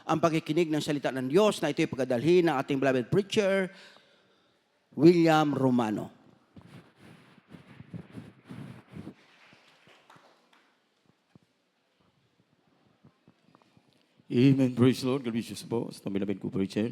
ang pakikinig ng salita ng Diyos na ito'y pagdadalhin ng ating beloved preacher, William Romano. Amen. Praise the Lord. God bless you po. Sa tabi ko, preacher.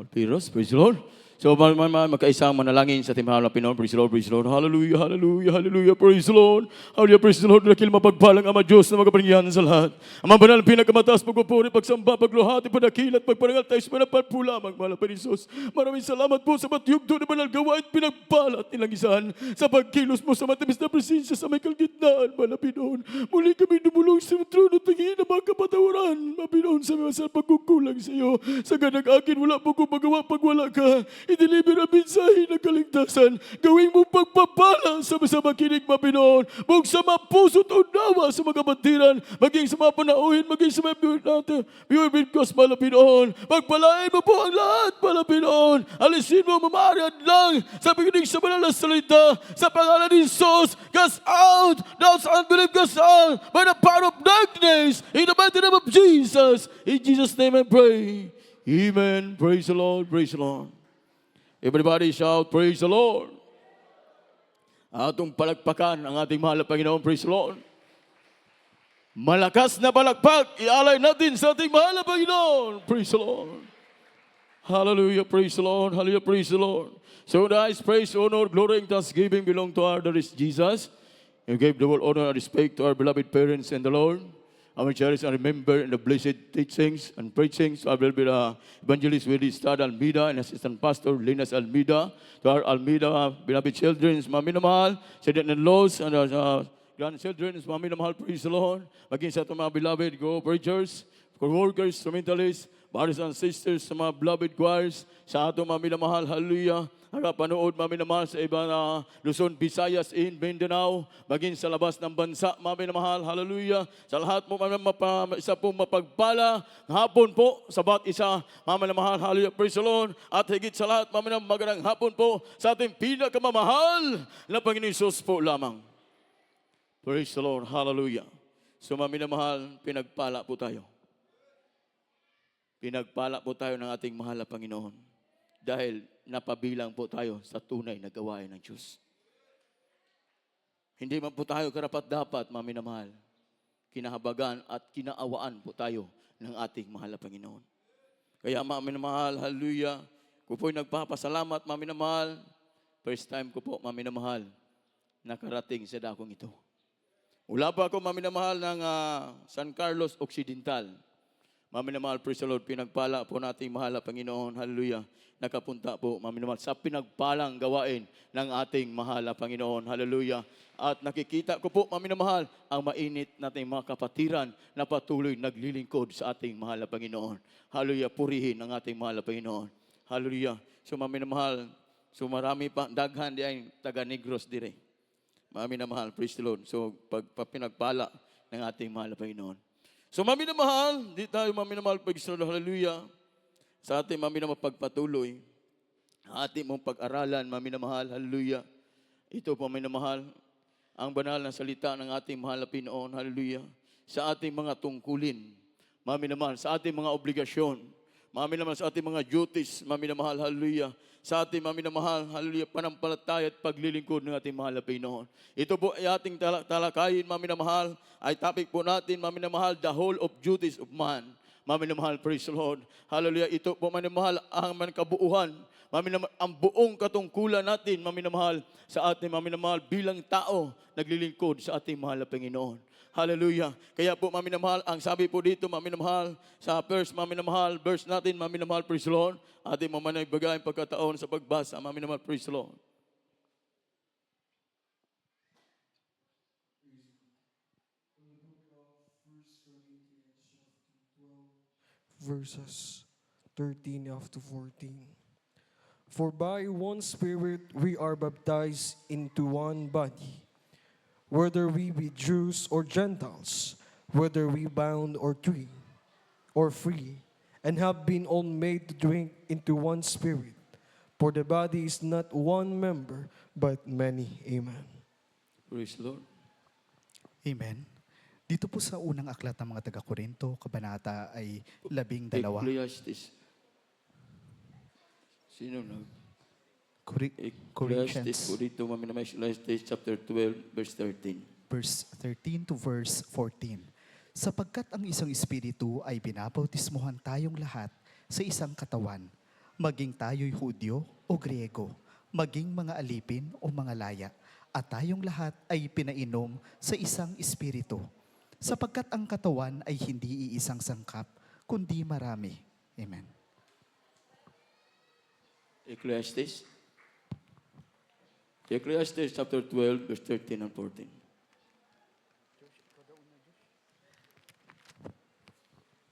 Piros, praise the Lord. So, magkaisang manalangin sa ating mahal na Pinoon. Praise the Lord, praise the Lord. Hallelujah, hallelujah, hallelujah. Praise the Lord. Hallelujah, praise the Lord. Dakil mapagpalang Ama Diyos na magapangyarihan sa lahat. Ama banal, pinakamataas, pagpupuri, pagsamba, pagluhati, pagdakilat, pagparangal tayo sa manapagpula, magmahal pa Jesus. Maraming salamat po sa matiyugdo na banal gawain, pinagpala at nilangisan sa pagkilos mo sa matamis na presensya sa may kalgitnaan, mahal na Pinoon. Muli kami dumulong sa trono, tingin na mga kapatawaran, mga Pinoon, sa mga sa pagkukulang sa iyo. Sa ganang akin, wala po kong magawa pag wala ka. I-deliver ang mensahe ng kaligtasan. Gawing mo pagpapala sa makinig, mga Pinoon. Buong sa mga puso't unawa sa mga kapatiran, maging sa mga panauhin, maging sa mga viewer videos, mga Pinoon. Pagpalain mo po ang lahat, mga Pinoon. Alisin mo, mamarihan lang sa pakinig sa banal na salita. Sa pangalan ni Jesus, cast out, doubts, unbelief, cast out by the power of darkness. In the mighty name of Jesus. In Jesus' name I pray. Amen. Praise the Lord. Praise the Lord. Everybody shout, praise the Lord. Atong palagpakan ang ating mahal na Panginoon. Praise the Lord. Malakas na palakpak, ialay natin sa ating mahal na Panginoon. Praise the Lord. Hallelujah, praise the Lord. Hallelujah, praise the Lord. So guys, praise, honor, glory, and thanksgiving belong to our Lord Jesus. You gave the whole honor and respect to our beloved parents in the Lord. I will cherish and remember in the blessed teachings and preachings. I will be the evangelist Willie Stad Almeida and assistant pastor Linus Almeida. To our Almeida beloved children, mga minamahal, children-in-laws and grandchildren, mga minamahal, praise the Lord. Maging sa itong mga beloved co-preachers, co-workers, instrumentalists, brothers and sisters, sa mga beloved choirs, sa atong mga minamahal, hallelujah. Panood, mga minamahal, sa iba na Luzon, Visayas, in Mindanao, maging sa labas ng bansa, mga minamahal, hallelujah. Sa lahat mo, isa pong mapagpala, hapon po, sa bawat isa, mga minamahal, hallelujah, praise the Lord. At higit sa lahat, mga minamahal, magandang hapon po sa ating pinakamamahal na Panginoon Jesus po lamang. Praise the Lord, hallelujah. So, mga minamahal, pinagpala po tayo. Pinagpala po tayo ng ating mahal na Panginoon. Dahil napabilang po tayo sa tunay na gawain ng Diyos. Hindi man po tayo karapat-dapat, mga minamahal. Kinahabagan at kinaawaan po tayo ng ating mahal na Panginoon. Kaya mga minamahal, hallelujah, ko po'y nagpapasalamat, mga minamahal. First time ko po, mga minamahal, nakarating sa dakong ito. Wala pa ako, mga minamahal, ng San Carlos Occidental. Mga minamahal, praise the Lord, pinagpala po nating mahal na Panginoon, hallelujah. Nakapunta po, mga minamahal, sa pinagpalang gawain ng ating mahal na Panginoon, hallelujah. At nakikita ko po, mga minamahal, ang mainit nating mga kapatiran na patuloy naglilingkod sa ating mahal na Panginoon. Hallelujah, purihin ang ating mahal na Panginoon. Hallelujah. So, mga minamahal, so marami pa, daghan di ay taga-Negros dire. Mga minamahal, praise the Lord. So, pinagpala ng ating mahal na Panginoon. So, mga minamahal, di tayo mga minamahal pag-isra, hallelujah. Sa ating mga minamahal pagpatuloy, ating mong pag-aralan, mga minamahal, hallelujah. Ito po, mga minamahal, ang banal na salita ng ating mahal na Pinoon, hallelujah. Sa ating mga tungkulin, mga minamahal, sa ating mga obligasyon, mga minamahal, sa ating mga duties, mga minamahal, hallelujah. Sa ating mga minamahal, hallelujah, panampalataya at paglilingkod ng ating mahal na Pinoon. Ito po ay ating talakayin, mga minamahal, ay topic po natin, mga minamahal, the whole of duties of man. Mga minamahal, praise the Lord. Hallelujah, ito po, mga minamahal, ang mankabuuhan, mga minamahal, ang buong katungkulan natin, mga minamahal, sa ating mga minamahal, bilang tao, naglilingkod sa ating mahal na Panginoon. Hallelujah. Kaya po, mga minamahal, ang sabi po dito, mga minamahal, sa first, mga minamahal, verse natin, mga minamahal, praise the Lord. Ating mamanaybagay pagkataon sa pagbasa, mga minamahal, praise the Lord. Verses 13 up to 14. For by one Spirit we are baptized into one body, whether we be Jews or Gentiles, whether we bound or free, and have been all made to drink into one Spirit. For the body is not one member, but many. Amen. Praise the Lord. Amen. Dito po sa unang aklat ng mga taga-Korinto, kabanata ay 12. Ecclesiastes. Sino nag? Corinthians, Ecclesiastes po dito, Mami naman, Ecclesiastes chapter 12, verse 13. verse 13 to verse 14. Sapagkat ang isang espiritu ay binabautismuhan tayong lahat sa isang katawan, maging tayo'y Hudyo o Griego, maging mga alipin o mga laya, at tayong lahat ay pinainom sa isang espiritu. Sapagkat ang katawan ay hindi iisang sangkap, kundi marami. Amen. Ecclesiastes. Ecclesiastes chapter 12, verse 13 and 14.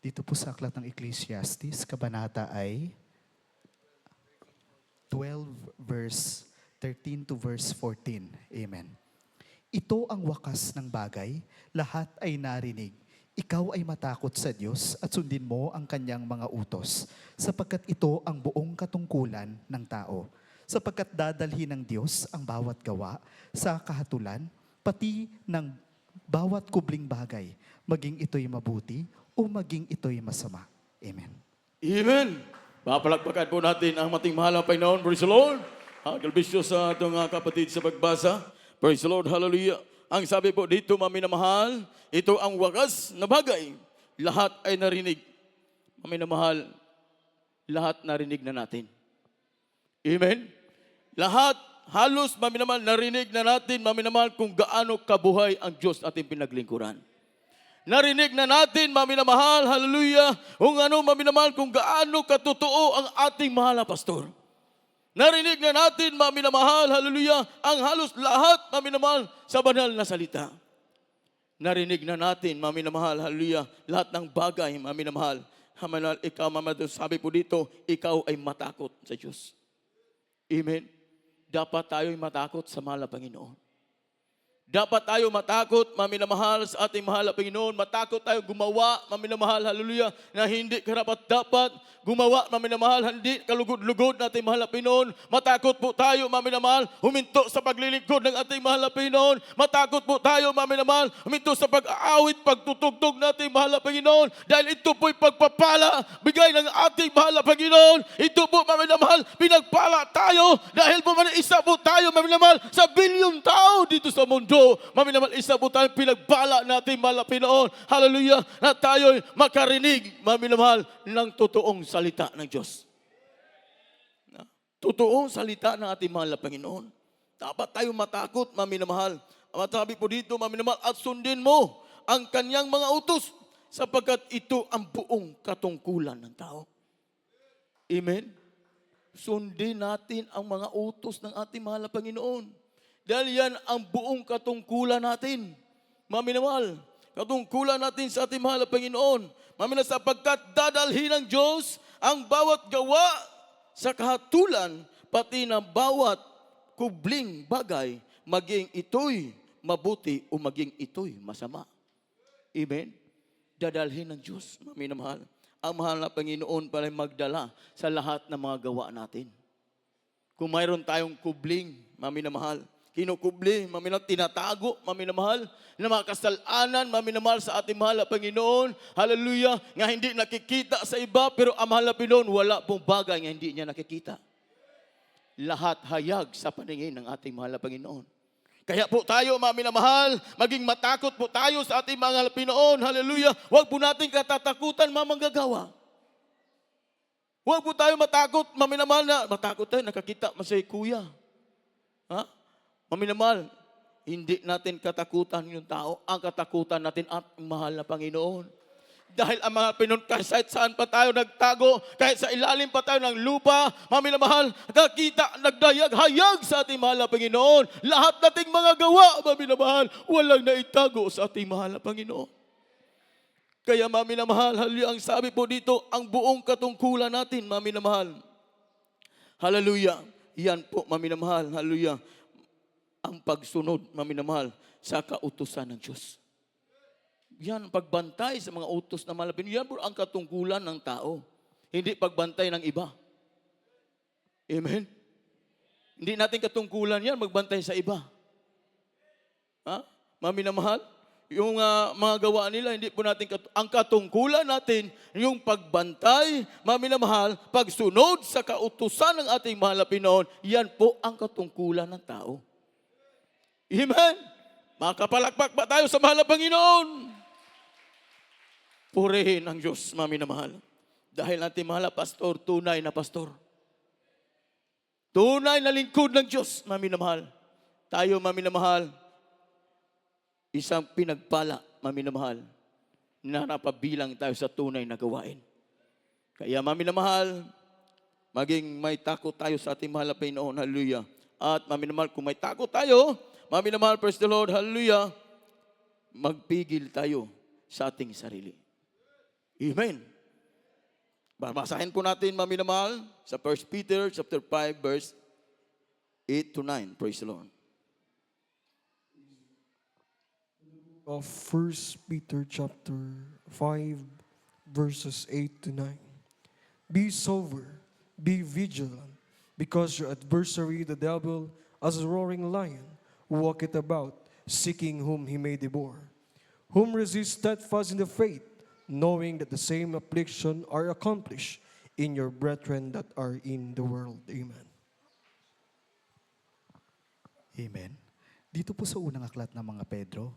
Dito po sa aklat ng Ecclesiastes, kabanata ay 12 verse 13 to verse 14. Amen. Ito ang wakas ng bagay, lahat ay narinig. Ikaw ay matakot sa Diyos at sundin mo ang kanyang mga utos, sapagkat ito ang buong katungkulan ng tao. Sapagkat dadalhin ng Diyos ang bawat gawa sa kahatulan, pati ng bawat kubling bagay, maging ito'y mabuti o maging ito'y masama. Amen. Amen. Papalakpakan po natin ang ating mahal na Panginoon. Praise the Lord. Galbisyo sa itong kapatid sa pagbasa. Praise the Lord. Hallelujah. Ang sabi po dito, Mami na mahal, ito ang wakas na bagay. Lahat ay narinig. Mami na mahal, lahat narinig na natin. Amen. Lahat, halos, Mami na mahal, narinig na natin, Mami na mahal, kung gaano kabuhay ang Diyos ating pinaglingkuran. Narinig na natin, Mami na mahal, hallelujah, kung ano, Mami na mahal, kung gaano katotoo ang ating mahal na pastor. Narinig na natin, Mami na mahal, hallelujah, ang halos lahat, Mami na mahal, sa banal na salita. Narinig na natin, Mami na mahal, hallelujah, lahat ng bagay, Mami na mahal. Hamanal, ikaw, Mami, sabi po dito, ikaw ay matakot sa Diyos. Amen. Dapat tayo'y matakot sa mahal na Panginoon. Dapat tayo matakot, Mami na mahal, sa ating mahal na Panginoon. Matakot tayo gumawa, Mami na mahal, hallelujah, na hindi karapat-dapat. Gumawa, Mami na mahal, hindi kalugod-lugod na ating mahal na Panginoon. Matakot po tayo, Mami na mahal, huminto sa paglilingkod ng ating mahal na Panginoon. Matakot po tayo, Mami na mahal, huminto sa pag-aawit, pagtutugtog ng ating mahal na Panginoon. Dahil ito po'y pagpapala, bigay ng ating mahal na Panginoon. Ito po, Mami na mahal, pinagpala tayo. Dahil po, isa po tayo, Mami na mahal, sa bilyong tao dito sa mundo. Mami naman, isa po tayong pinagbala natin, mahal na Panginoon. Hallelujah, na tayo'y makarinig, Mami na mahal, ng totoong salita ng Diyos. Totoong salita ng ating mahal na Panginoon. Dapat tayo matakot, Mami na mahal. Ang sabi po dito, Mami na mahal, at sundin mo ang kanyang mga utos, sapagkat ito ang buong katungkulan ng tao. Amen? Sundin natin ang mga utos ng ating mahal na Panginoon. Dahil yan ang buong katungkulan natin. Mami na mahal, katungkulan natin sa ating mahal na Panginoon. Mami na, sapagkat dadalhin ng Diyos ang bawat gawa sa kahatulan, pati ng bawat kubling bagay, maging ito'y mabuti o maging ito'y masama. Amen? Dadalhin ng Diyos, Mami na mahal. Ang mahal na Panginoon pala magdala sa lahat ng mga gawa natin. Kung mayroon tayong kubling, Mami na mahal, kinukubli, Mami na tinatago, Mami na mahal, na mga kasalanan, Mami na mahal, sa ating mahal na Panginoon, hallelujah, nga hindi nakikita sa iba, pero ang mahal na Panginoon, wala pong bagay nga hindi niya nakikita. Lahat hayag sa paningin ng ating mahal na Panginoon. Kaya po tayo, Mami na mahal, maging matakot po tayo sa ating mahal na Panginoon, hallelujah, huwag po natin katatakutan, mamanggagawa. Huwag po tayo matakot, Mami na mahal, na matakot tayo, nakakita masay kuya. Ha? Mami na mahal, hindi natin katakutan yung tao. Ang katakutan natin at mahal na Panginoon. Dahil ang mga Pinoon, kahit saan pa tayo nagtago, kahit sa ilalim pa tayo ng lupa, Mami na mahal, nakita, nagdayag-hayag sa ating mahal na Panginoon. Lahat nating mga gawa, Mami na mahal, walang naitago sa ating mahal na Panginoon. Kaya, Mami na mahal, hallelujah, ang sabi po dito, ang buong katungkulan natin, Mami na mahal. Hallelujah. Yan po, Mami na mahal, hallelujah, ang pagsunod, Mami na mahal, sa kautusan ng Diyos. Yan, pagbantay sa mga utos na malapin. Yan po ang katungkulan ng tao. Hindi pagbantay ng iba. Amen? Hindi natin katungkulan yan, magbantay sa iba. Ha? Mami na mahal, yung mga gawa nila, hindi po natin, ang katungkulan natin, yung pagbantay, mga minamahal, pagsunod sa kautusan ng ating mahal na Pinoon, yan po ang katungkulan ng tao. Amen? Makapalakpak ba tayo sa mahal na Panginoon? Purihin ang Diyos, mga minamahal. Dahil natin mahal na pastor, tunay na pastor. Tunay na lingkod ng Diyos, mga minamahal. Tayo, mga minamahal, isang pinagpala, maminamahal, na napabilang tayo sa tunay na gawain. Kaya maminamahal, maging may takot tayo sa ating mahal na Panginoon, hallelujah. At maminamahal, kung may takot tayo, maminamahal, praise the Lord, hallelujah, magpigil tayo sa ating sarili. Amen. Babasahin po natin, maminamahal, sa 1 Peter chapter 5, verse 8 to 9. Praise the Lord. Of 1 Peter chapter 5, verses 8 to 9. Be sober, be vigilant, because your adversary, the devil, as a roaring lion, walketh about, seeking whom he may devour. Whom resist steadfast in the faith, knowing that the same affliction are accomplished in your brethren that are in the world. Amen. Amen. Dito po sa unang aklat ng mga Pedro,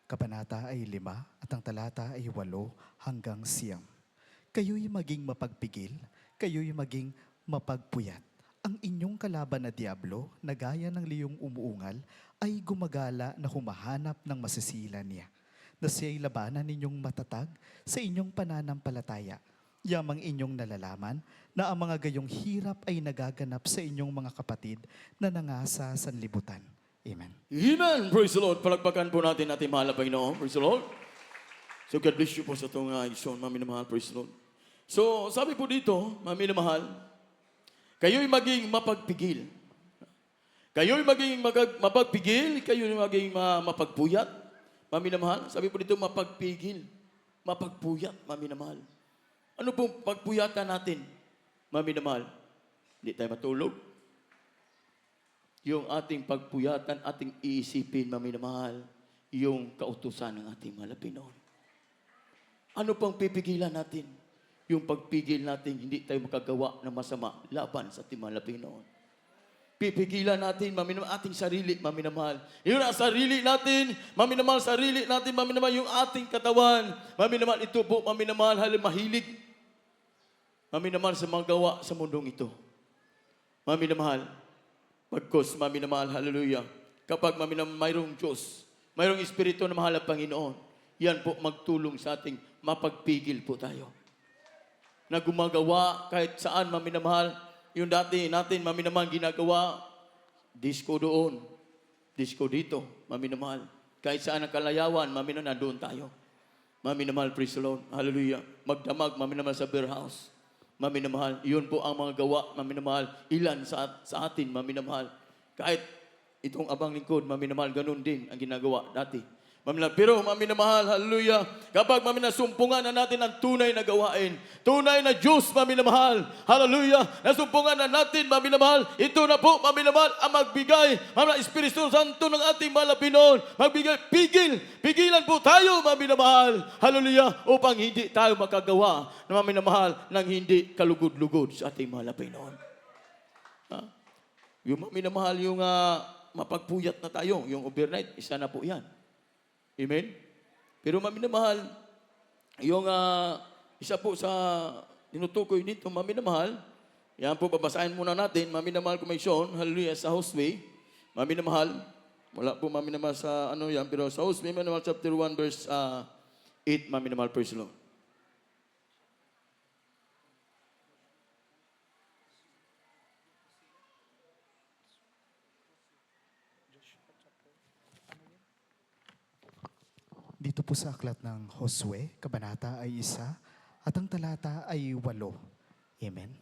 Kabanata ay 5 at ang talata ay 8 hanggang 9. Kayo'y maging mapagpigil, kayo'y maging mapagpuyat. Ang inyong kalaban na diablo, na gaya ng liyong umuungal, ay gumagala na humahanap ng masisila niya, na siya'y labanan ninyong matatag sa inyong pananampalataya. Yamang inyong nalalaman na ang mga gayong hirap ay nagaganap sa inyong mga kapatid na nangasa sa libutan. Amen. Amen. Praise the Lord. Palagpakan po natin ating mahal na Panginoon. Praise the Lord. So God bless you po sa itong ison, mami na mahal. Praise the Lord. So sabi po dito, mami na mahal, kayo'y maging mapagpigil. Kayo'y maging mapagpigil, kayo'y maging mapagpuyat. Mami na mahal, sabi po dito, mapagpigil. Mapagpuyat, mami na mahal. Ano pong pagpuyatan natin, mami na mahal? Hindi tayo matulog. Yung ating pagpuyatan, ating iisipin, mami na mahal, yung kautusan ng ating mahal na Pinoon. Ano pang pipigilan natin? Yung pagpigil natin, hindi tayo makagawa ng masama laban sa ating mahal na Pinoon. Pipigilan natin, mami na mahal, ating sarili, mami na mahal. Yun ang sarili natin, mami na mahal, sarili natin, mami na mahal, yung ating katawan. Mami na mahal, ito po, mami na mahal, mahilig. Mami na mahal sa mga gawa sa mundong ito. Mami na mahal, pagkos, mami na mahal, hallelujah. Kapag mami na mayroong Diyos, mayroong Espiritu na mahal na Panginoon, yan po magtulong sa ating mapagpigil po tayo. Na gumagawa kahit saan, mami na mahal, yung dati natin, mami na mahal, ginagawa, disco doon, disco dito, mami na mahal. Kahit saan ang kalayawan, mami na nandoon tayo. Mami na mahal, praise the Lord, hallelujah. Magdamag, mami na mahal, sa beer house. Mami na mahal, yun po ang mga gawa, mami na mahal, ilan sa atin, mami na mahal. Kahit itong abang lingkod, mami na mahal, ganun din ang ginagawa dati. Mami na, pero mami na mahal, hallelujah, kapag mami na sumpungan na natin ang tunay na gawain, tunay na Diyos, mami na mahal, hallelujah, nasumpungan na natin, mami na mahal, ito na po, mami na mahal, ang magbigay, mami na Espiritu Santo ng ating mahal na Pinoon, magbigay, pigilan po tayo, mami na mahal, hallelujah, upang hindi tayo makagawa na mami na mahal, nang hindi kalugod-lugod sa ating mahal na Pinoon. Ha? Yung mami na mahal, yung mapagpuyat na tayo, yung overnight, isa na po yan. Amen? Pero mami na mahal, yung isa po sa tinutukoy nito, mami na mahal, yan po, babasahin muna natin, mami na mahal kumaisyon, hallelujah, sa Hosea, mami na mahal, wala po mami na mahal sa ano yan, pero sa Hosea, mami na mahal, chapter 1, verse 8, mami na mahal, praise the Lord. Dito po sa aklat ng Josue, kabanata ay 1, at ang talata ay 8. Amen.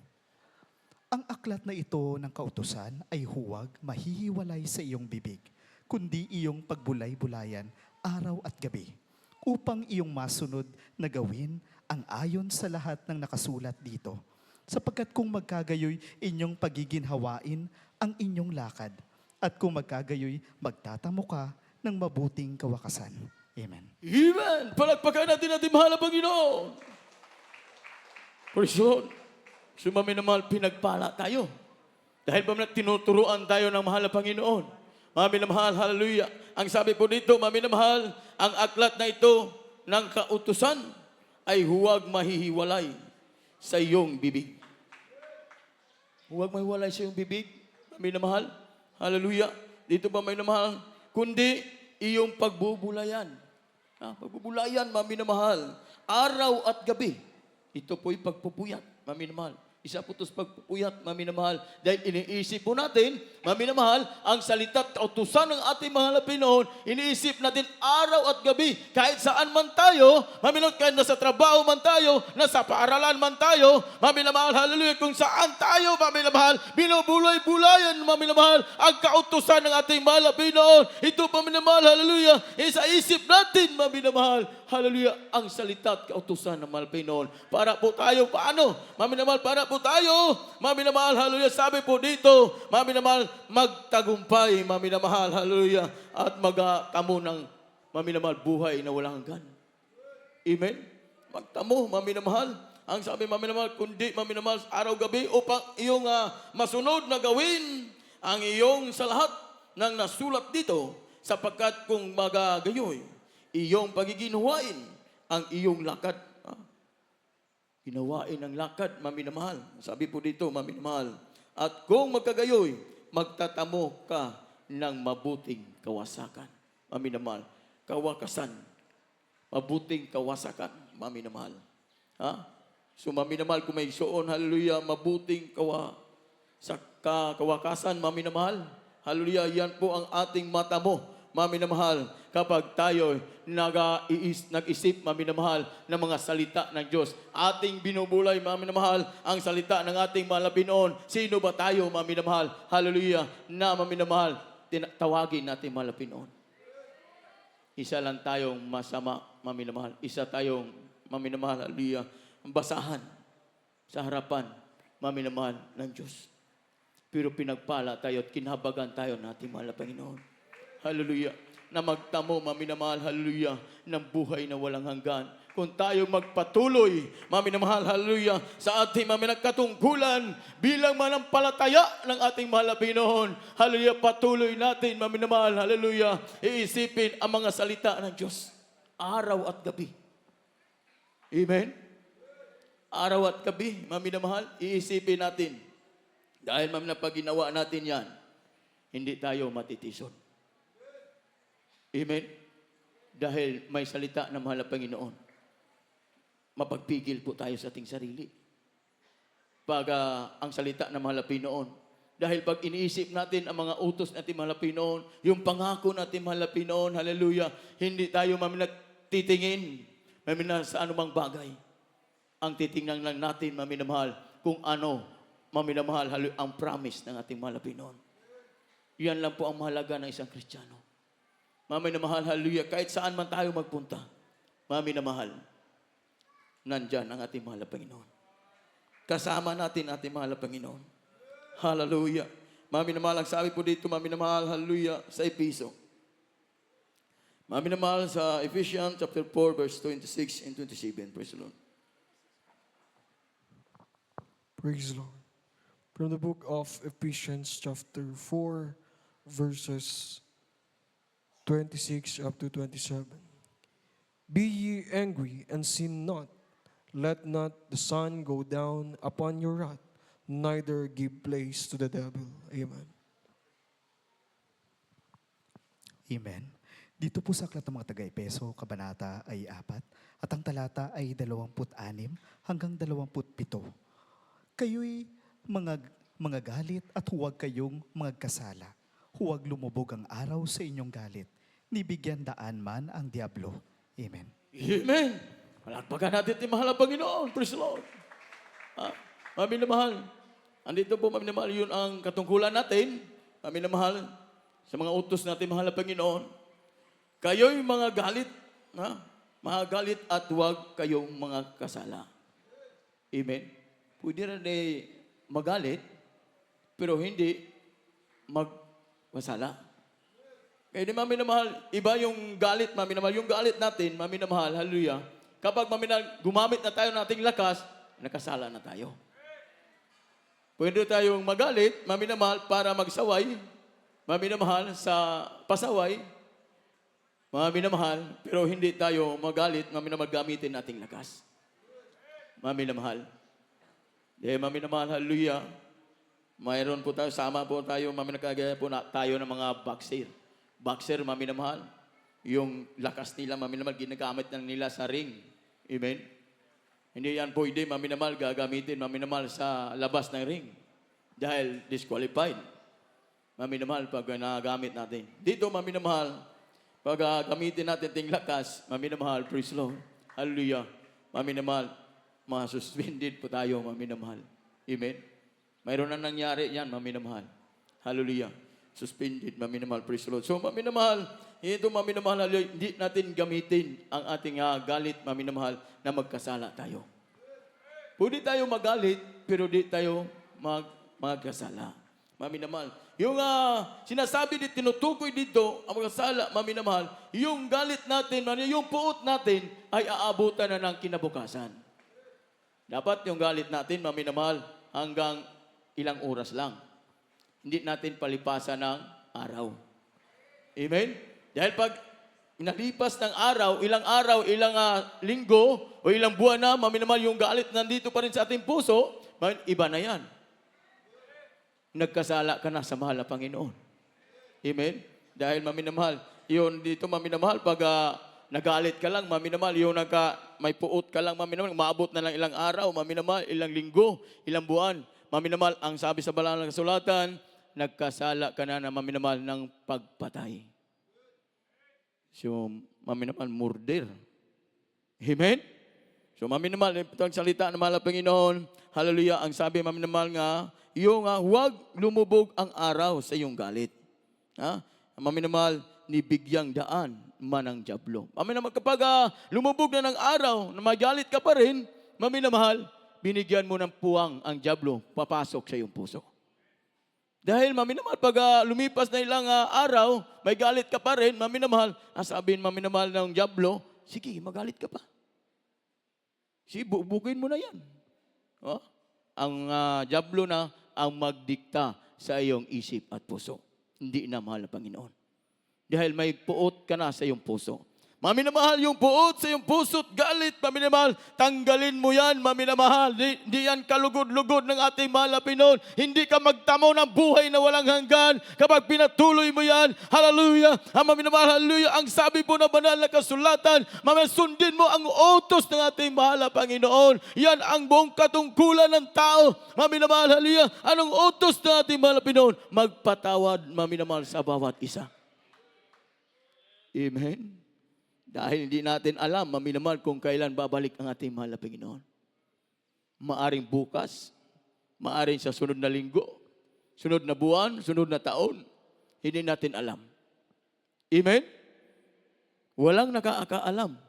Ang aklat na ito ng kautusan ay huwag mahihiwalay sa iyong bibig, kundi iyong pagbulay-bulayan araw at gabi, upang iyong masunod na gawin ang ayon sa lahat ng nakasulat dito. Sapagkat kung magkagayoy inyong pagiginhawain ang inyong lakad, at kung magkagayoy magtatamo ka ng mabuting kawakasan. Amen. Amen! Palagpakan natin ating mahal na Panginoon. Praise the Lord. Sumami na mahal, pinagpala tayo. Dahil ba tinuturuan tayo ng mahal na Panginoon. Mami na mahal, hallelujah. Ang sabi po dito, mami na mahal, ang aklat na ito ng kautusan ay huwag mahihiwalay sa iyong bibig. Huwag mahiwalay sa iyong bibig, mami na mahal. Hallelujah. Dito ba may na mahal? Kundi iyong pagbubulayan. Pagbubulayan, mami na mahal. Araw at gabi. Ito po'y pagpupuyat, mami na mahal. Isa po ito sa pagpupuyat, mami na mahal. Dahil iniisip po natin, mami na mahal, ang salita at kautusan ng ating mahal na Pinoon, iniisip natin araw at gabi, kahit saan man tayo, mami na mahal, kahit nasa trabaho man tayo, nasa paaralan man tayo, mami na mahal, hallelujah, kung saan tayo, mami na mahal, binubulay-bulayan, mami na mahal, ang kautusan ng ating mahal na Pinoon. Ito, mami na mahal, hallelujah, isa isip natin, mami na mahal, hallelujah, ang salita at kautusan ng mahal Pinoon. Para po tayo, paano? Mami na mahal, para po tayo, mami na mahal, hallelujah, sabi po dito, mami na mahal, magtagumpay, mami na mahal, hallelujah, at magtamo ng, mami na mahal, buhay na walang hanggan. Amen? Magtamo, mami na mahal. Ang sabi, mami na mahal, kundi, mami na mahal, araw-gabi, upang iyong masunod na gawin ang iyong sa lahat ng nasulat dito, sapagkat kung magagayoy, iyong pagiginuhain ang iyong lakad. Ginawain ang lakad, mami na mahal. Sabi po dito, mami na mahal. At kung magkagayoy, magtatamo ka ng mabuting kawasakan. Mami na mahal. Kawakasan. Mabuting kawasakan, mami na mahal. So, mami na mahal, kung may suon, hallelujah, mabuting kawakasan, mami na mahal. Hallelujah, yan po ang ating mata mo, mami na mahal, kapag tayo nag-isip, mami na mahal, ng mga salita ng Diyos. Ating binubulay, mami na mahal, ang salita ng ating mahal na Pinoon. Sino ba tayo, mami na mahal? Hallelujah, na mami na mahal, tawagin natin mahal na Pinoon. Isa lang tayong masama, mami na mahal. Isa tayong, mami na mahal, hallelujah, basahan sa harapan, mami na mahal, ng Diyos. Pero pinagpala tayo at kinabagan tayo ng ating mahal na Panginoon. Hallelujah. Na magtamo, mami na mahal, hallelujah, ng buhay na walang hanggan. Kung tayo magpatuloy, mami na mahal, hallelujah, sa ating mami nagkatungkulan bilang manampalataya ng ating mahal na Pinoon. Hallelujah, patuloy natin, mami na mahal, hallelujah, iisipin ang mga salita ng Diyos. Araw at gabi. Amen? Araw at gabi, mami na mahal, iisipin natin. Dahil mami na pag ginawa natin yan, hindi tayo matitison. Amen? Dahil may salita na mahal na Panginoon. Mapagpigil po tayo sa ating sarili. Pag ang salita na mahal na Panginoon. Dahil pag iniisip natin ang mga utos natin mahal na Panginoon, yung pangako natin mahal na Panginoon, hallelujah, hindi tayo titingin, mamina sa anumang bagay. Ang titingnan lang natin, mamina mahal, kung ano, mamina mahal, ang promise ng ating mahal na Panginoon. Yan lang po ang mahalaga ng isang Kristiyano. Mami na mahal, hallelujah, kahit saan man tayo magpunta, mami na mahal, nandyan ang ating mahal na Panginoon. Kasama natin ating mahal na Panginoon. Hallelujah. Mami na mahal, ang sabi po dito, mami na mahal, hallelujah, sa Episo. Mami na mahal sa Ephesians chapter 4, verse 26 and 27. Praise the Lord. Praise the Lord. From the book of Ephesians chapter 4, verses 26 up to 27. Be ye angry and sin not. Let not the sun go down upon your wrath, neither give place to the devil. Amen. Amen. Dito po sa aklat ng mga taga-Epeso, kabanata ay 4, at ang talata ay 26 hanggang 27. Kayo'y mga galit at huwag kayong magkasala. Huwag lumubog ang araw sa inyong galit. Nibigyan daan man ang diablo. Amen. Amen. Malakpakan natin ang mahal na Panginoon. Praise the Lord. Mami na mahal. Andito po, mami na mahal, yun ang katungkulan natin. Mami na mahal, sa mga utos natin, mahal na Panginoon. Kayo'y mga galit, mga galit at huwag kayong mga kasala. Amen. Pwede na magalit, pero hindi magkasala. Kaya di mami na mahal, iba yung galit, mami na mahal. Yung galit natin, mami na mahal, hallelujah. Kapag mami na gumamit na tayo ng ating lakas, nakasala na tayo. Pwede tayong magalit, mami na mahal, para magsaway. Mami na mahal, sa pasaway. Mami na mahal, pero hindi tayo magalit, mami na mahal, gamitin nating lakas. Mami na mahal. Mami na mahal, hallelujah. Mayroon po tayo, sama po tayo, mami na kagaya po na tayo ng mga boxer. Boxer, mami na mahal. Yung lakas nila, mami na mahal, ginagamit na nila sa ring. Amen? Hindi yan pwede, mami na mahal, gagamitin, mami na mahal, sa labas ng ring. Dahil disqualified. Mami na mahal, pag nagamit natin. Dito, mami na mahal, pag gamitin natin ting lakas, mami na mahal, praise the Lord. Hallelujah. Mami na mahal, masuspended po tayo, mami na mahal. Amen? Mayroon na nangyari yan, mami na mahal. Hallelujah. Suspended, mami na mahal, praise the Lord. So, mami na mahal, ito, mami na mahal, hallelujah, hindi natin gamitin ang ating galit, mami na mahal, na magkasala tayo. Pwede tayo magalit, pero di tayo magkasala. Mami na mahal. Yung sinasabi dito, tinutukoy dito, ang magkasala, mami na mahal, yung galit natin, yung puot natin, ay aabutan na ng kinabukasan. Dapat yung galit natin, mami na mahal, hanggang ilang oras lang. Hindi natin palipasan ng araw. Amen? Dahil pag nalipas ng araw, ilang linggo, o ilang buwan na, mami na mahal, yung galit nandito pa rin sa ating puso, iba na yan. Nagkasala ka na sa mahal na Panginoon. Amen? Dahil mami na mahal, yun dito, mami na mahal, pag nagalit ka lang, mami na mahal, yung may puot ka lang, mami na mahal, maabot na lang ilang araw, mami na mahal, ilang linggo, ilang buwan. Mami na mahal, ang sabi sa banal na kasulatan, nagkasala ka na mami na mahal ng pagpatay. So, mami na mahal, murder. Amen? So, mami na mahal, ito ang salita ng mahal na Panginoon. Hallelujah. Ang sabi, mami na mahal nga, yung huwag lumubog ang araw sa iyong galit. Mami na mahal, nibigyang daan man ang dyablo. Mami na mahal, kapag lumubog na ng araw, na magalit ka pa rin, mami na mahal, binigyan mo ng puwang ang dyablo, papasok sa iyong puso. Dahil, mami na mahal, pag lumipas na ilang araw, may galit ka pa rin, mami na mahal, sabihin, mami na mahal ng dyablo, sige, magalit ka pa. Sige, bubukin mo na yan. Ang dyablo na ang magdikta sa iyong isip at puso. Hindi na mahal na Panginoon. Dahil may puot ka na sa iyong puso. Mami na mahal, yung puot sa iyong puso't galit, mami na mahal, tanggalin mo yan, mami na mahal. Hindi yan kalugod-lugod ng ating mahal na Panginoon. Hindi ka magtamo ng buhay na walang hanggan kapag pinatuloy mo yan. Hallelujah. Mami na mahal, hallelujah. Ang sabi po na banal na kasulatan, mami, sundin mo ang utos ng ating mahal na Panginoon. Yan ang buong katungkulan ng tao. Mami na mahal, hallelujah. Anong utos ng ating mahal na Panginoon? Magpatawad, mami na mahal, sa bawat isa. Amen. Dahil hindi natin alam, mami na mahal, kung kailan babalik ang ating mahal na Panginoon. Maaring bukas, maaring sa sunod na linggo, sunod na buwan, sunod na taon, hindi natin alam. Amen? Walang nakakaalam,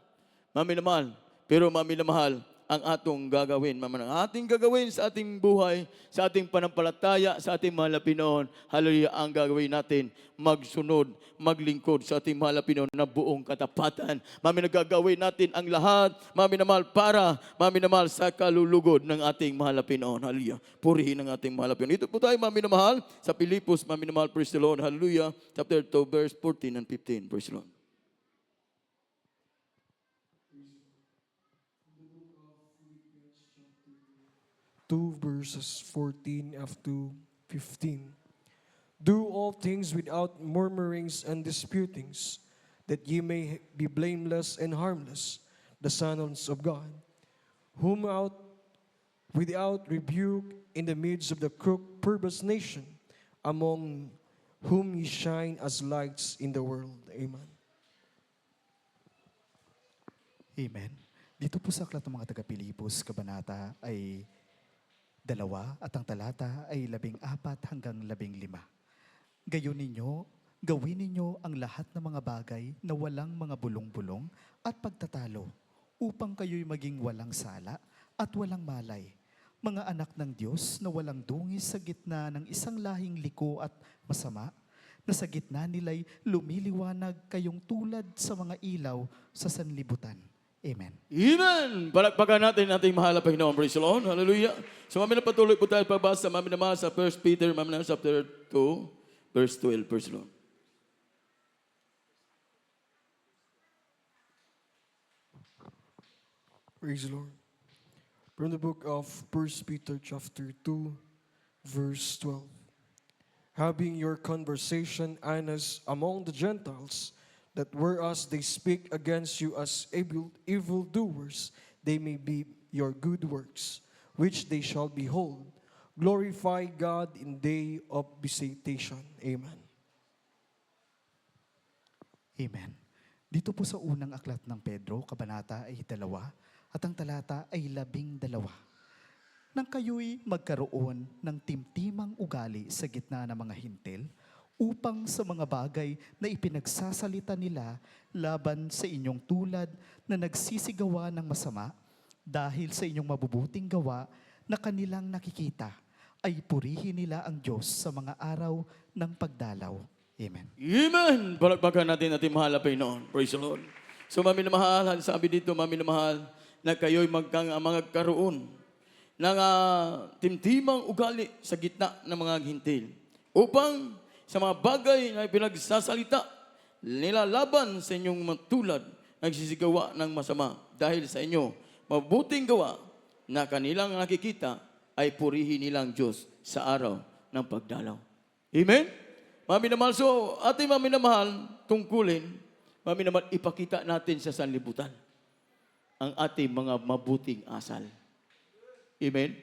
mami na mahal. Pero mami na mahal, ang atong gagawin, ang ating gagawin sa ating buhay, sa ating panampalataya, sa ating mahal na Panginoon, hallelujah, ang gagawin natin, magsunod, maglingkod sa ating mahal na Panginoon na buong katapatan. Mami, nagagawin natin ang lahat, mami na mahal, para, mami na mahal, sa kalulugod ng ating mahal na Panginoon. Hallelujah. Purihin ang ating mahal na Panginoon. Ito po tayo, mami na mahal, sa Pilipos, mami na mahal, praise the Lord. Hallelujah. Chapter 2, verse 14 and 15. Praise the Lord. 2 verses 14 up to 15. Do all things without murmurings and disputings, that ye may be blameless and harmless, the sons of God, whom without rebuke in the midst of the perverse nation, among whom ye shine as lights in the world. Amen. Amen. Dito po sa aklat ng mga taga-Pilipos, kabanata ay 2 at ang talata ay 14 hanggang 15. Gayon ninyo, gawin ninyo ang lahat ng mga bagay na walang mga bulong-bulong at pagtatalo, upang kayo'y maging walang sala at walang malay, mga anak ng Diyos na walang dungis sa gitna ng isang lahing liko at masama, na sa gitna nila'y lumiliwanag kayong tulad sa mga ilaw sa sanlibutan. Amen. Amen! Palakpakan natin ating mahal na Panginoon. Praise the Lord. Hallelujah. So mami na patuloy po tayo pagbasa. Mami naman sa 1 Peter, mami naman chapter 2, verse 12. Praise the Lord. Praise the Lord. From the book of 1 Peter chapter 2, verse 12. Having your conversation honest among the Gentiles, that whereas they speak against you as evildoers, they may be your good works, which they shall behold. Glorify God in day of visitation. Amen. Amen. Dito po sa unang aklat ng Pedro, kabanata ay 2, at ang talata ay 12. Nang kayo'y magkaroon ng timtimang ugali sa gitna ng mga hintil, upang sa mga bagay na ipinagsasalita nila laban sa inyong tulad na nagsisigawa ng masama, dahil sa inyong mabubuting gawa na kanilang nakikita, ay purihin nila ang Diyos sa mga araw ng pagdalaw. Amen. Amen! Palakpakan natin ating mahal na Panginoon. Praise the Lord. So mami na mahal, sabi dito mami na mahal, na kayo'y magkaroon ng timtimang ugali sa gitna ng mga hintil, upang sa mga bagay na pinagsasalita nilalaban sa inyong matulad, nagsisigawa ng masama, dahil sa inyo mabuting gawa na kanilang nakikita, ay purihin nilang Diyos sa araw ng pagdalaw. Amen? Mami na mahal, so ating mami na mahal, tungkulin, mami na mahal, ipakita natin sa sanlibutan ang ating mga mabuting asal. Amen?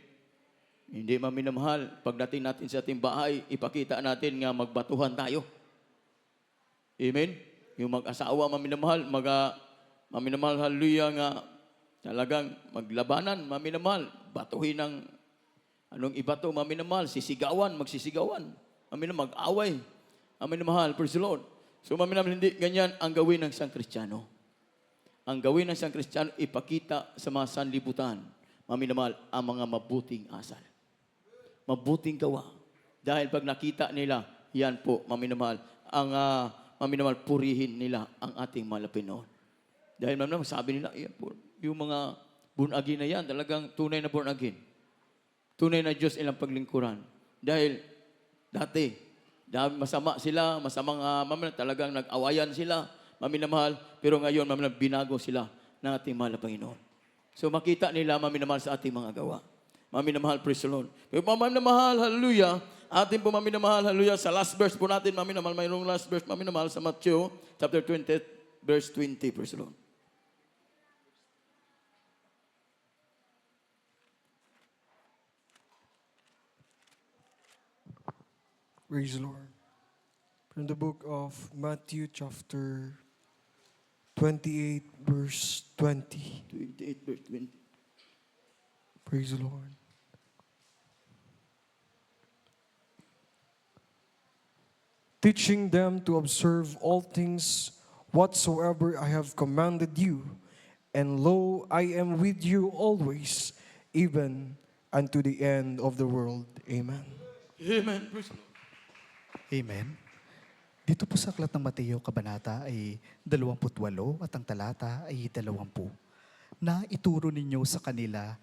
Hindi mami na mahal, pagdating natin sa ating bahay, ipakita natin nga magbatuhan tayo. Amen? Yung mag-asawa, mami na mahal, mami na mahal, hallelujah, nga talagang maglabanan, mami na mahal, batuhin ng anong ibato, mami na mahal, magsisigawan, mami na mag-away, mami na mahal, praise the Lord. So mami na mahal, hindi ganyan ang gawin ng isang Kristiyano. Ang gawin ng isang Kristiyano, ipakita sa mga sanlibutan, mami na mahal, ang mga mabuting asal. Mabuting gawa. Dahil pag nakita nila, yan po, mami na mahal, mami na mahal, purihin nila ang ating mahal na Panginoon. Dahil mami na mahal, sabi nila, yan po, yung mga born again na yan, talagang tunay na born again. Tunay na Diyos ilang paglingkuran. Dahil dati, masama sila, mami na talagang nag-awayan sila, mami na mahal, pero ngayon, mami na binago sila ng ating mahal na Panginoon. So makita nila, mami na mahal, sa ating mga gawa. Mami na mahal, praise the Lord. Pero mami na mahal, hallelujah. Atin po, mami na mahal, hallelujah. Sa last verse po natin, mami na mahal, mayroong last verse, mami na mahal, sa Matthew, chapter 20, verse 20, praise the Lord. Praise the Lord. From the book of Matthew chapter 28, verse 20. 28, verse 20. Praise the Lord. Teaching them to observe all things whatsoever I have commanded you. And lo, I am with you always, even unto the end of the world. Amen. Amen. Praise the Lord. Amen. Dito po sa aklat ng Mateo, kabanata ay 28 at ang talata ay 20. Na ituro ninyo sa kanila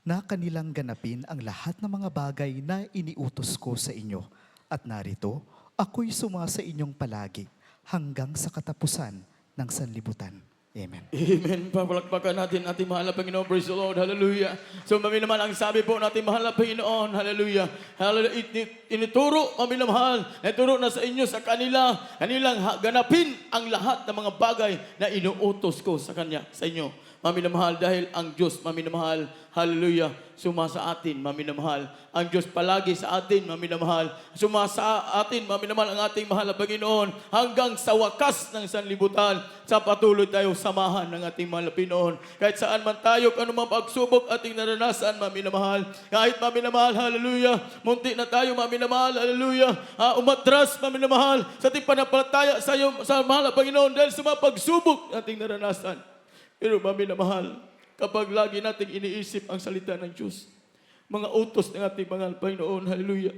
na kanilang ganapin ang lahat ng mga bagay na iniutos ko sa inyo. At narito, ako'y sumasa inyong palagi hanggang sa katapusan ng sanlibutan. Amen. Amen. Papalakpakan natin ating mahal na Panginoon. Praise the Lord. Hallelujah. So, mami naman ang sabi po natin mahal na Panginoon. Hallelujah. Hallelujah. Inituro, mami na mahal, naturo na sa inyo, sa kanilang ganapin ang lahat ng mga bagay na inuutos ko sa kanya, sa inyo. Mami na mahal, dahil ang Diyos, mami na mahal, hallelujah, sumasa atin, mami na mahal. Ang Diyos palagi sa atin, mami na mahal. Sumasa atin, mami na mahal, ang ating mahal na Panginoon, hanggang sa wakas ng sanlibutan, sa patuloy tayo samahan ng ating mahal na Panginoon. Kahit saan man tayo, kung anumang pagsubok ating naranasan, mami na mahal. Kahit, mami na mahal, hallelujah, munti na tayo, mami na mahal, hallelujah, umatras, mami na mahal, sa ating panampalataya sa mahal na Panginoon, dahil sa mga pagsubok ating naranasan. Pero mami na mahal, kapag lagi nating iniisip ang salita ng Diyos, mga utos ng ating mga Panginoon, hallelujah,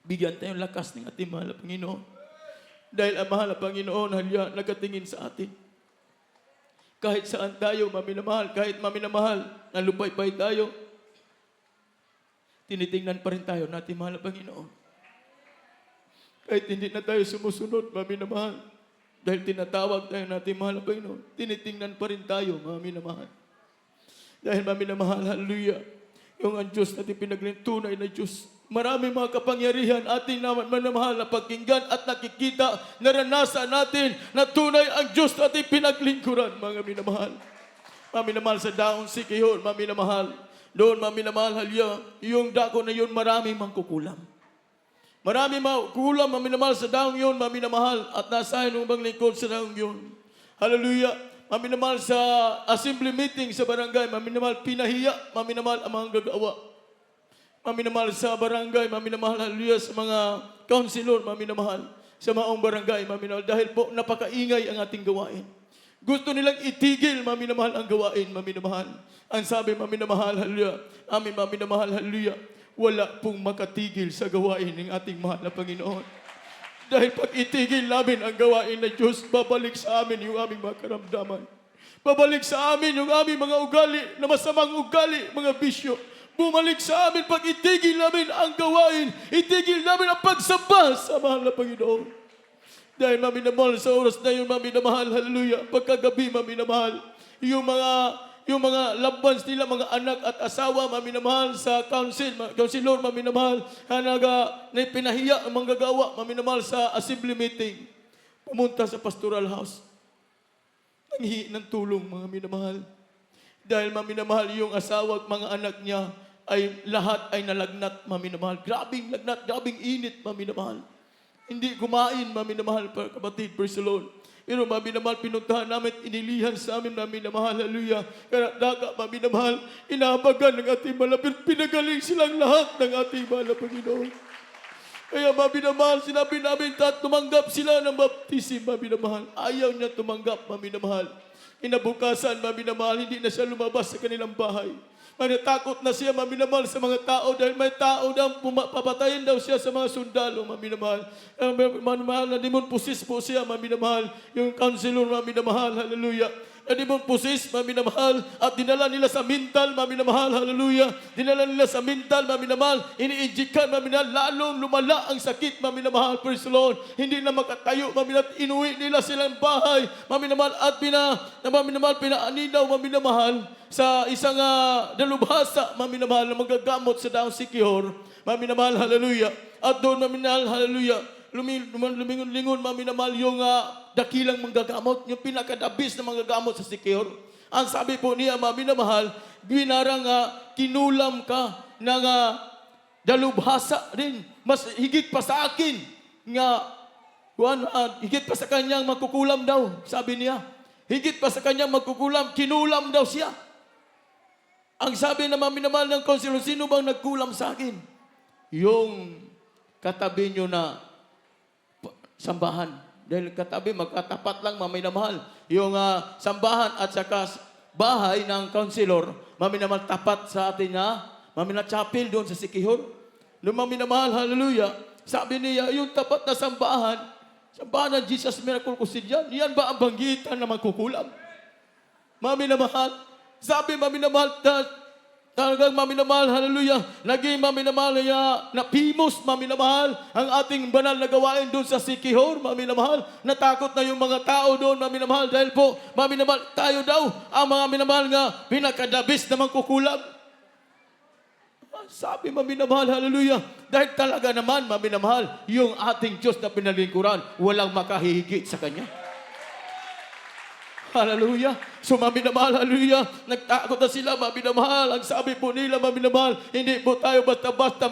Bigyan tayong lakas ng ating mahal na Panginoon. Dahil ang mahal na Panginoon, halya, nakatingin sa atin. Kahit saan tayo, maminamahal, kahit maminamahal, nalupay-pay tayo, tinitingnan pa rin tayo natin mahal na Panginoon. Kahit hindi na tayo sumusunod, maminamahal, dahil tinatawag tayo natin mahal na Panginoon, tinitingnan pa rin tayo, maminamahal. Dahil maminamahal, hallelujah, yung ang Diyos natin pinaglintunay na Diyos. Maraming mga kapangyarihan ating naman manamahal na pakinggan at nakikita, naranasan natin na tunay ang Diyos natin pinaglingkuran, mga minamahal. Maminamahal sa daong Sikihor, maminamahal. Doon, maminamahal, halya, yung dako na yun, maraming mangkukulam. Maraming mangkukulam, maminamahal sa daong yun, maminamahal. At nasahin ng bang lingkod sa daong yun. Hallelujah. Maminamahal sa assembly meeting sa barangay, maminamahal pinahiya, maminamahal ang mga gagawa. Maminamahal sa barangay, maminamahal, hallelujah, sa mga councilor, maminamahal sa maong barangay, maminamahal. Dahil po napakaingay ang ating gawain. Gusto nilang itigil, maminamahal, ang gawain, maminamahal. Ang sabi, maminamahal, hallelujah, amin, maminamahal, hallelujah, wala pong makatigil sa gawain ng ating mahal na Panginoon. Dahil pag itigil namin ang gawain na Diyos, babalik sa amin yung aming mga karamdaman. Babalik sa amin yung aming mga ugali, na masamang ugali, mga bisyo. Bumalik sa amin pag itigil namin ang gawain, itigil namin ang pagsamba sa mahal na Panginoon. Dahil maminamahal sa oras na yun, maminamahal, hallelujah, pagkagabi, maminamahal, yung mga loved nila, mga anak at asawa, maminamahal sa councilor, maminamahal, na pinahiya ang mga gagawa, maminamahal sa assembly meeting, pumunta sa pastoral house, nanghihi ng tulong, mga minamahal. Dahil maminamahal yung asawa at mga anak niya, ay lahat ay nalagnat, maminamahal. Grabing lagnat, grabing init, maminamahal. Hindi kumain, maminamahal, kapatid, praise the Lord. Pero maminamahal, pinuntahan namin, inilihan sa amin, maminamahal, hallelujah. Kaya daga, maminamahal, inahabagan ng ating malapit, pinagaling silang lahat ng ating mahal na Panginoon. Kaya maminamahal, sinabi namin, tumanggap sila ng baptism, maminamahal. Ayaw niya tumanggap, maminamahal. Inabukasan, maminamahal, hindi na siya lumabas sa kanilang bahay. Natakot na siya, maminamahal, sa mga tao dahil may tao daw, papatayin daw siya sa mga sundalo, maminamahal. Maminamahal, na demon possess po siya, maminamahal. Yung counselor, maminamahal, hallelujah. Na demon possess, maminamahal. At dinala nila sa mental, maminamahal, hallelujah. Dinala nila sa mental, maminamahal. Ini-injikan, maminamahal, lalong lumala ang sakit, maminamahal, praise the Lord. Hindi na makatayo, maminamahal, inuwi nila silang bahay, maminamahal, at maminamahal, pinaaninaw, maminamahal, sa isang dalubhasa, maminamahal, na magagamot sa daong Sikihor, maminamahal, hallelujah. At doon, maminamahal, hallelujah, lumingon-lingon, maminamahal, yung dakilang manggagamot, yung pinakadabis na manggagamot sa Sikihor. Ang sabi po niya, maminamahal, binarang kinulam ka ng dalubhasa rin, mas higit pa sa akin, higit pa sa kanyang magkukulam daw, sabi niya. Higit pa sa kanyang magkukulam, kinulam daw siya. Ang sabi na maminamahal ng konsilor, sino bang nagkulam sa akin? Yung katabi nyo na sambahan. Dahil katabi, magkatapat lang, maminamahal. Yung sambahan at saka bahay ng konsilor, maminamahal, tapat sa atin maminamahal chapel doon sa Sikihor. Nung maminamahal, hallelujah, sabi niya, yung tapat na sambahan ng Jesus Miracle Kusidyan, yan ba ang banggitan na magkukulam? Maminamahal, sabi maminamahal, talagang maminamahal, hallelujah, naging maminamahal, napimos, maminamahal, ang ating banal na gawain doon sa Sikihor, maminamahal, natakot na yung mga tao doon, maminamahal, dahil po, maminamahal, tayo daw, ang mga minamahal nga, pinakadabis na magkukulam. Sabi, maminamahal, hallelujah, dahil talaga naman, maminamahal, yung ating Diyos na pinalingkuran, walang makahihigit sa Kanya. Hallelujah. So, maminamahal, hallelujah, nagtakot na sila, maminamahal. Ang sabi po nila, maminamahal, hindi po tayo basta-basta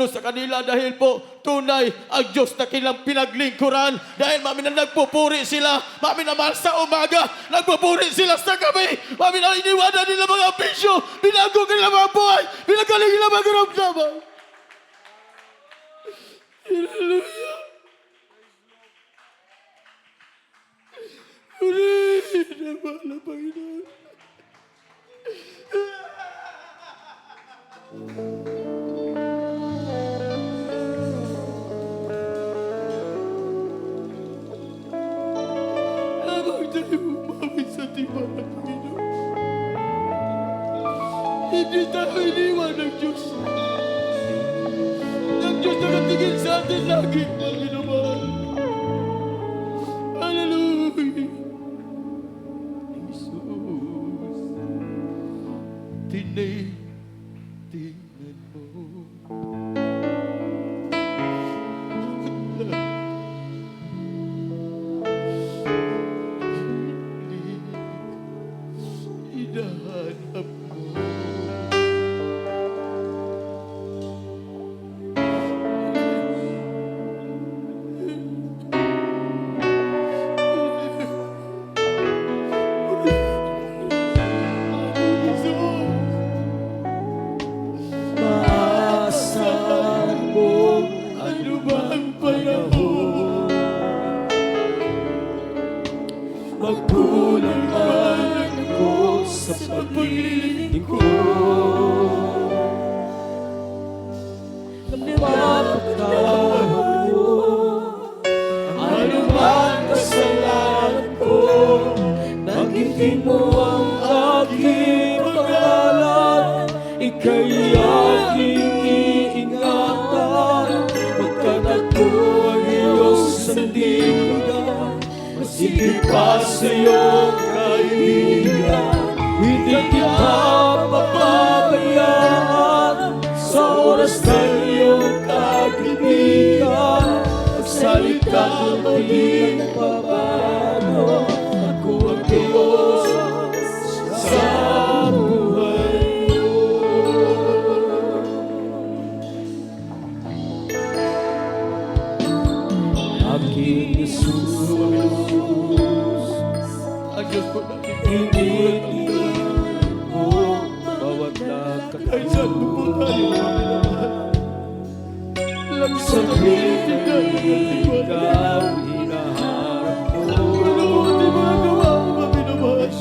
sa kanila dahil po tunay ang Diyos na kilang pinaglingkuran. Dahil maminamahal, nagpupuri sila, maminamahal, sa umaga, nagpupuri sila sa gabi. Maminamahal, iniwanan nila mga bisyo, binago nila mga buhay, binagaling nila mga karamdaman. Hallelujah. Mahal na Panginoon. Hindi tayo iniwan ng Diyos. Ng Diyos nakatingin sa atin lagi, Panginoon. Hallelujah. Jesus, tinitingnan mo. Hinahanap mo. Maasahan mo Ano ba ang panahon? magkulang man ako sa paglilingkod. Napapatawad mo ano man kasalanan ko. Banggitin mo ang aking pangalan, ika'y aking iingatan. Pagkat ako ang iyong sandigan, masigit pa sa iyong kaibigan. Hindi kita papabayaan sa oras ng iyong kaibigan. Magsalita mo di nagbabago, ako ang Diyos sa buhay mo. Aking Jesus, Ang Diyos po natin. initingin mo bawat lakad Kahit saan mo po tayo, sa piling ikaw hinaharap ko. ano mo di magawa mo, Panginoon?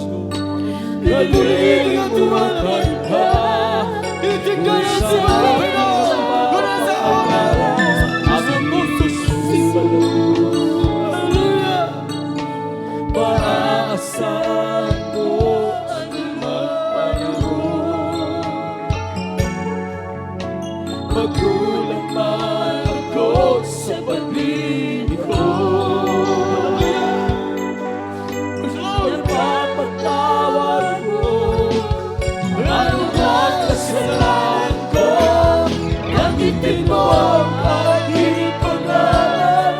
Galing at tumatay ka, Itignan ang sa siya, aking mapapakalan, aking isusunod. Hallelujah. Maaasahan ko anumang panahon. Magkulang man ako sa paglilingkod. Napapatawad mo anumang kasalanan ko. Banggitin mo ang aking pangalan,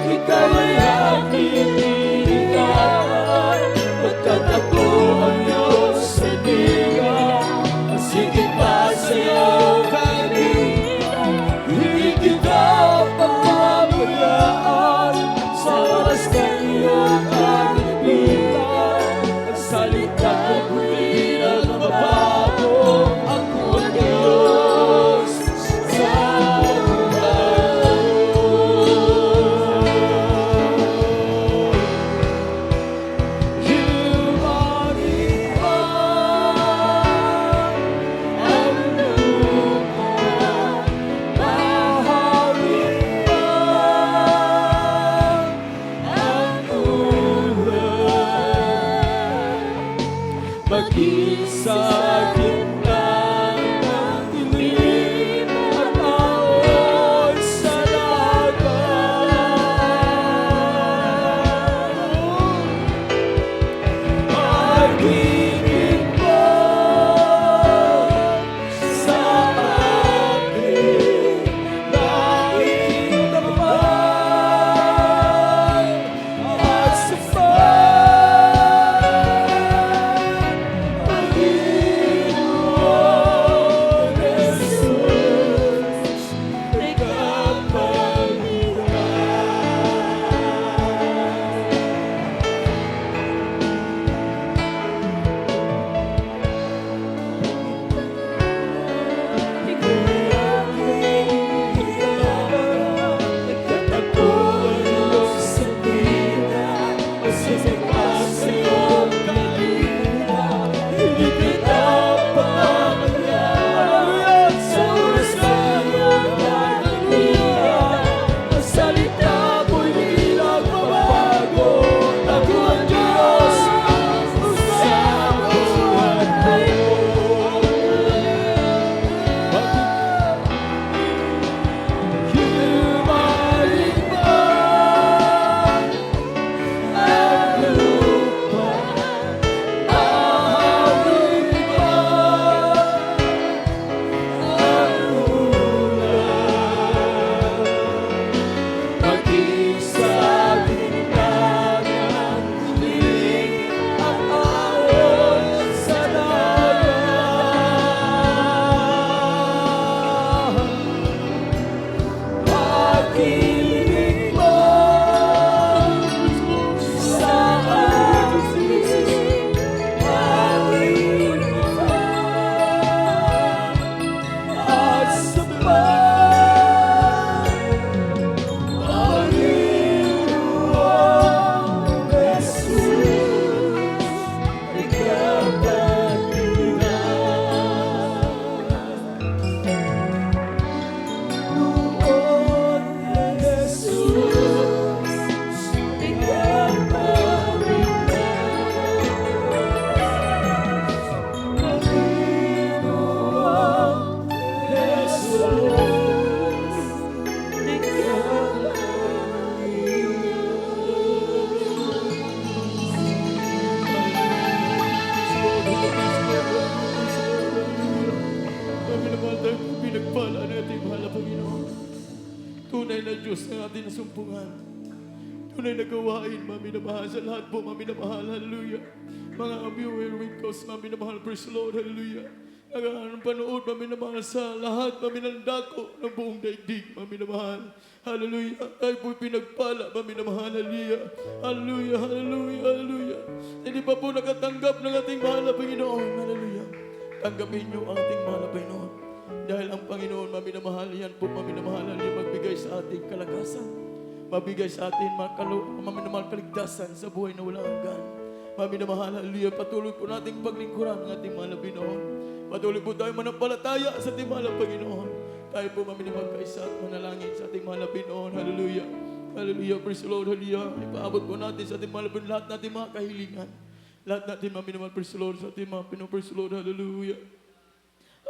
ika'y aking iingatan. Pagkat ako ang iyong sandigan, masigit pa sa iyong kaibigan. Hindi kita papabayaan sa oras ng iyong kaibigan. Magsalita ko di nagbabago, ako ang Diyos sa buhay mo. Lumaripan ang lupa tayo pinagpala ng ating mahal na Panginoon. Tunay na Diyos ng ating nasumpungan. Tunay na gawain, mami na mahal. Sa lahat po, mami na mahal. Hallelujah. Mga viewer windows, mami na mahal. Praise the Lord. Hallelujah. Ang panood, mami na mahal, sa lahat, mami ng dako ng buong daigdig, mami na mahal. Hallelujah. Tayo po'y pinagpala, mami na mahal. Hallelujah. Hallelujah. Hallelujah. Hallelujah. Hindi pa po nakatanggap ng ating mahal na Panginoon. Hallelujah. Tanggapin niyo ang ating mahal na Panginoon. Dahil ang Panginoon, mami na mahal, yan po, mami na mahal, hallelujah, magbigay sa ating kalakasan. Mabigay sa atin, mami na mahal, kaligtasan sa buhay na walang hanggan. Mami na mahal, hallelujah, patuloy po nating paglingkuran ng ating mahal na Panginoon. Patuloy po tayo manampalataya sa ating mahal na Panginoon. Tayo po, mami na magkaisa at manalangin sa ating mahal na Panginoon. Hallelujah. Hallelujah. Praise the Lord. Hallelujah. Ipaabot po natin sa ating mahal na Panginoon lahat natin mga kahilingan. Lahat natin, mami na mahal, praise the Lord, sa ating mga Panginoon. Praise the Lord. Hallelujah.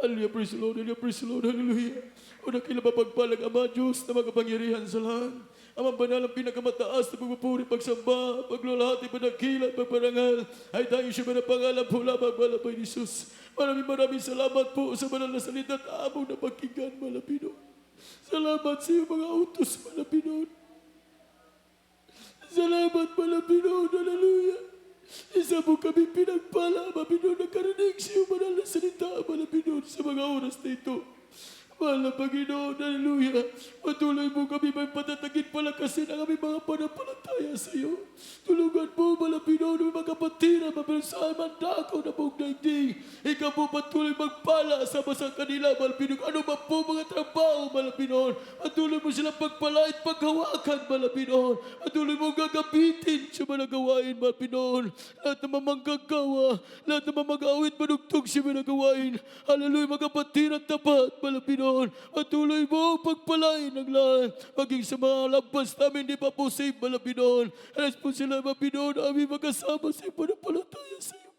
Hallelujah, praise the Lord, hallelujah, praise the Lord, hallelujah. O nakila mapagpalag, Ama Diyos na makapangyarihan sa lahat. Ama banal ang pinakamataas na pagpupuri, pagsamba, paglulahati, panagkilat, pagparangal. Ay tayo siya manapangalan po lamang, malapay ni Jesus. Maraming salamat po sa banal na salita at among na pakinggan, Malapino. Salamat sa iyo mga utos, Malapino. Salamat, Malapino, hallelujah. Isa mo kami pinagpala, Malapino, nakarinig sa iyo banal na salita, Malapino, sa mga oras na ito. Mahal na Panginoon, hallelujah. Patuloy mo kami may patatagin palakasin ang aming mga panampalataya sa iyo. Tulungan mo, mahal na Panginoon, may mga kapatira, mabilasaan man dako na buong daigdig. Ikaw po patuloy magpala sa sa kanila, mahal na Panginoon. Ano ba po mga trabaho, mahal na Panginoon? Patuloy mo silang pagpalait, paghawakan, mahal na Panginoon. Patuloy mo gagabitin sa mga gawain, mahal na Panginoon. Lahat na mamanggagawa, lahat na mamag-awit, manugtog sa mga gawain. Hallelujah, mga kapatira tapat, mahal na Panginoon. Patuloy mo pagpalain ng lahat. Maging sa mga lampas namin, di pa po save, Malapinoon. Alas po sila, Malapinoon, aming magkasama sa panampalataya sa iyo.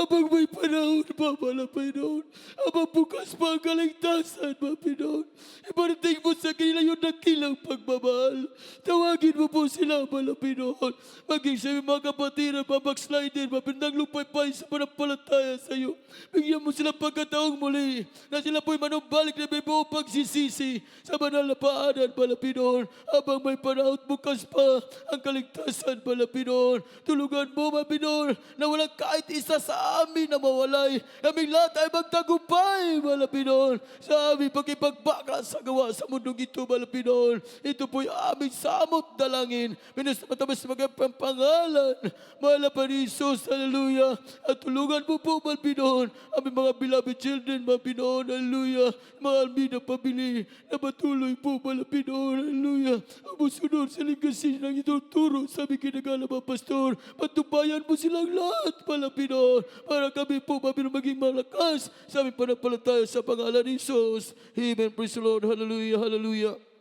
Abang may panahon pa, Malapinoon. Abang bukas pa ang kaligtasan, Malapinoon. Ibarating mo sa kanila yung nakilang pagmamahal. Tawagin mo po sila, Malapinoon. Maging sa mga kapatid na babackslider, mapindang lupay-pay sa panampalataya sa iyo. Bigyan mo sila pagkataong muli na sila po'y manumbalik na may buong pagsisisi sa banal na paanan, Malapinoon. Abang may panahon bukas pa ang kaligtasan, Malapinoon. Tulungan mo, Malapinoon, na walang kahit isa sa amin na mawalay. Kaming lahat ay magtagumpay, Malapinoon, sa aming pagkipagbaka sa gawa sa mundong ito, Malapinoon. Ito po'y aming samot dalangin. Minasamatabas sa mga pangalan, Malapad ni Jesus, hallelujah. At tulungan mo po, Malapinoon, aming mga beloved children, Malapinoon, hallelujah. Mga almina pabili na patuloy po, Malapinoon, hallelujah. Amusunod sa lingkasin ng ituturo sa aming kinagala, mga pastor. Patubayan mo silang lahat, Malapinoon, para kami po, Malapinoon, maging malakas sa aming panampalataya sa pangalan ni Jesus. Amen. Praise the Lord. Hallelujah. Hallelujah.